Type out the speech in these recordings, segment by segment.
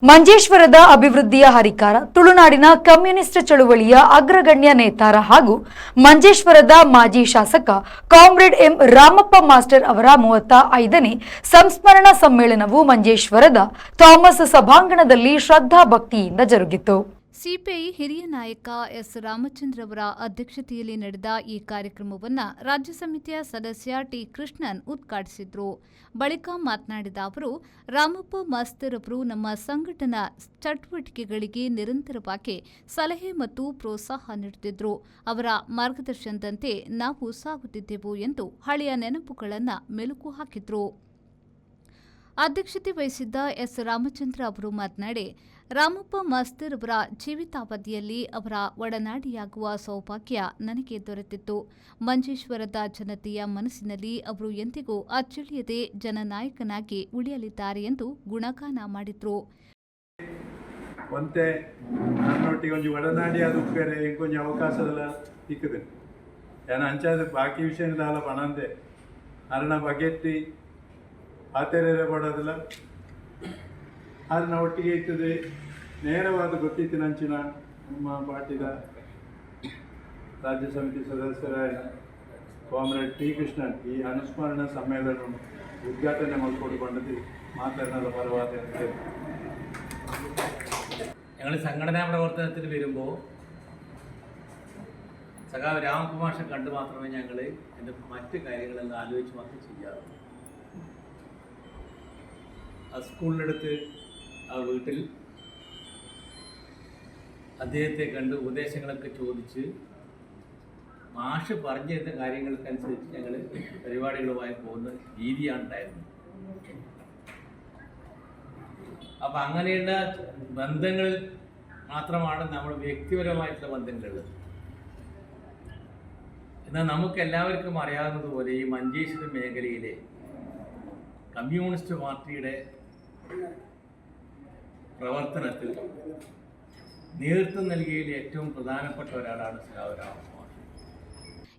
ಮಂಜೇಶ್ವರದ ಅಭಿವೃದ್ಧಿಯ ಹರಿಕಾರ ತುಳುನಾಡಿನ ಕಮ್ಯುನಿಸ್ಟ್ ಚಳುವಳಿಯ ಅಗ್ರಗಣ್ಯ ನೇತಾರ ಹಾಗೂ ಮಂಜೇಶ್ವರದ ಮಾಜಿ ಶಾಸಕ ಕಾಮ್ರೇಡ್ ಎಂ ರಾಮಪ್ಪ ಮಾಸ್ಟರ್ ಅವರ 35ನೇ ಸಂಸ್ಮರಣಾ ಸಮ್ಮೇಳನವು ಮಂಜೇಶ್ವರದ ಥಾಮಸ್ ಸಭಾಂಗಣದಲ್ಲಿ ಶ್ರದ್ಧಾ ಭಕ್ತಿಯಿಂದ ಜರುಗಿತು. ಸಿಪಿಐ ಹಿರಿಯ ನಾಯಕ ಎಸ್ ರಾಮಚಂದ್ರ ಅವರ ಅಧ್ಯಕ್ಷತೆಯಲ್ಲಿ ನಡೆದ ಈ ಕಾರ್ಯಕ್ರಮವನ್ನು ರಾಜ್ಯ ಸಮಿತಿಯ ಸದಸ್ಯ ಟಿ ಕೃಷ್ಣನ್ ಉದ್ಘಾಟಿಸಿದರು. ಬಳಿಕ ಮಾತನಾಡಿದ ಅವರು, ರಾಮಪ್ಪ ಮಾಸ್ತರ್ ಅವರು ನಮ್ಮ ಸಂಘಟನಾ ಚಟುವಟಿಕೆಗಳಿಗೆ ನಿರಂತರವಾಗಿ ಸಲಹೆ ಮತ್ತು ಪ್ರೋತ್ಸಾಹ ನೀಡುತ್ತಿದ್ದರು. ಅವರ ಮಾರ್ಗದರ್ಶನದಂತೆ ನಾವು ಸಾಗುತ್ತಿದ್ದೆವು ಎಂದು ಹಳೆಯ ನೆನಪುಗಳನ್ನು ಮೆಲುಕು ಹಾಕಿದರು. ಅಧ್ಯಕ್ಷತೆ ವಹಿಸಿದ್ದ ಎಸ್ ರಾಮಚಂದ್ರ ಅವರು ಮಾತನಾಡಿ, ರಾಮಪ್ಪ ಮಾಸ್ತರ್ ಅವರ ಜೀವಿತಾವಧಿಯಲ್ಲಿ ಅವರ ಒಡನಾಡಿಯಾಗುವ ಸೌಭಾಗ್ಯ ನನಗೆ ದೊರೆತಿತ್ತು. ಮಂಜೇಶ್ವರದ ಜನತೆಯ ಮನಸ್ಸಿನಲ್ಲಿ ಅವರು ಎಂದಿಗೂ ಅಚ್ಚಳಿಯದೆ ಜನನಾಯಕನಾಗಿ ಉಳಿಯಲಿದ್ದಾರೆ ಎಂದು ಗುಣಗಾನ ಮಾಡಿದರು. ನನ್ನೊಟ್ಟಿಗೆ ಒಂದು ಒಡನಾಡಿಯಾದ ಉಪ್ಪೇರೆ ಕೊಂಚ ಅವಕಾಶದಲ್ಲ ಇಕ್ಕದೆ ನಾನು ಅಂಚಾದ ಬಾಕಿ ವಿಷಯದ ಪಣಂದೆ ಅರಣ ಬಗೆಟ್ಟಿ ಆತೆರೆ ಪಡೋದಿಲ್ಲ ಅದನ್ನ ಒಟ್ಟಿಗೆ ಇರ್ತದೆ ನೇರವಾದ ಗೊತ್ತಿತ್ತಿನ ಅಂಚಿನ ನಮ್ಮ ಪಾರ್ಟಿದ ರಾಜ್ಯ ಸಮಿತಿ ಸದಸ್ಯರ ಕಾಮ್ರೇಡ್ ಟಿ ಕೃಷ್ಣನ್ ಈ ಅನುಸ್ಮರಣ ಸಮ್ಮೇಳನ ಉದ್ಘಾಟನೆ ಮಾಡಿಕೊಂಡು മാതൃനാഥ പർവ്വതത്തിൽ ഞങ്ങൾ സംഘടനാ പ്രവർത്തനത്തിന് വരുമ്പോൾ സഖാവ് രാമകുമാർ കണ്ട് മാത്രമേ ഞങ്ങൾ എൻ്റെ മറ്റ് കാര്യങ്ങളെല്ലാം ആലോചിച്ച് മാത്രം ചെയ്യാറുള്ളൂ. ആ സ്കൂളിനടുത്ത് ആ വീട്ടിൽ അദ്ദേഹത്തെ കണ്ട് ഉപദേശങ്ങളൊക്കെ ചോദിച്ച് മാഷ് പറഞ്ഞു തരുന്ന കാര്യങ്ങൾക്കനുസരിച്ച് ഞങ്ങൾ പരിപാടികളുമായി പോകുന്ന രീതിയാണ് ഉണ്ടായിരുന്നത്. അപ്പം അങ്ങനെയുള്ള ബന്ധങ്ങൾ മാത്രമാണ് നമ്മൾ വ്യക്തിപരമായിട്ടുള്ള ബന്ധങ്ങളുള്ളത്. എന്നാൽ നമുക്ക് എല്ലാവർക്കും അറിയാവുന്നതുപോലെ ഈ മഞ്ചേശ്വരം മേഖലയിലെ കമ്മ്യൂണിസ്റ്റ് പാർട്ടിയുടെ പ്രവർത്തനത്തിൽ നേതൃത്വം നൽകിയതിൽ ഏറ്റവും പ്രധാനപ്പെട്ട ഒരാളാണ് സഖാവ് രാമകുമാർ.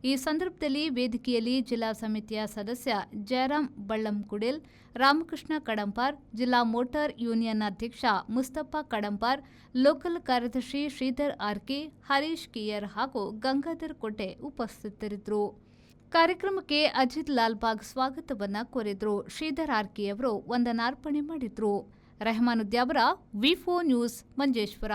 ಈ ಸಂದರ್ಭದಲ್ಲಿ ವೇದಿಕೆಯಲ್ಲಿ ಜಿಲ್ಲಾ ಸಮಿತಿಯ ಸದಸ್ಯ ಜಯರಾಮ್ ಬಳ್ಳಂಕುಡಿಲ್, ರಾಮಕೃಷ್ಣ ಕಡಂಪಾರ್, ಜಿಲ್ಲಾ ಮೋಟಾರ್ ಯೂನಿಯನ್ ಅಧ್ಯಕ್ಷ ಮುಸ್ತಫಾ ಕಡಂಪಾರ್, ಲೋಕಲ್ ಕಾರ್ಯದರ್ಶಿ ಶ್ರೀಧರ್ ಆರ್ಕೆ, ಹರೀಶ್ ಕಿಯರ್ ಹಾಗೂ ಗಂಗಾಧರ್ ಕೋಟೆ ಉಪಸ್ಥಿತರಿದ್ದರು. ಕಾರ್ಯಕ್ರಮಕ್ಕೆ ಅಜಿತ್ ಲಾಲ್ಬಾಗ್ ಸ್ವಾಗತವನ್ನ ಕೋರಿದ್ರು. ಶ್ರೀಧರ್ ಆರ್ಕೆ ಅವರು ವಂದನಾರ್ಪಣೆ ಮಾಡಿದ್ರು. ರೆಹಮಾನುದ್ಯಾವರ ವಿ4 ನ್ಯೂಸ್ ಮಂಜೇಶ್ವರ.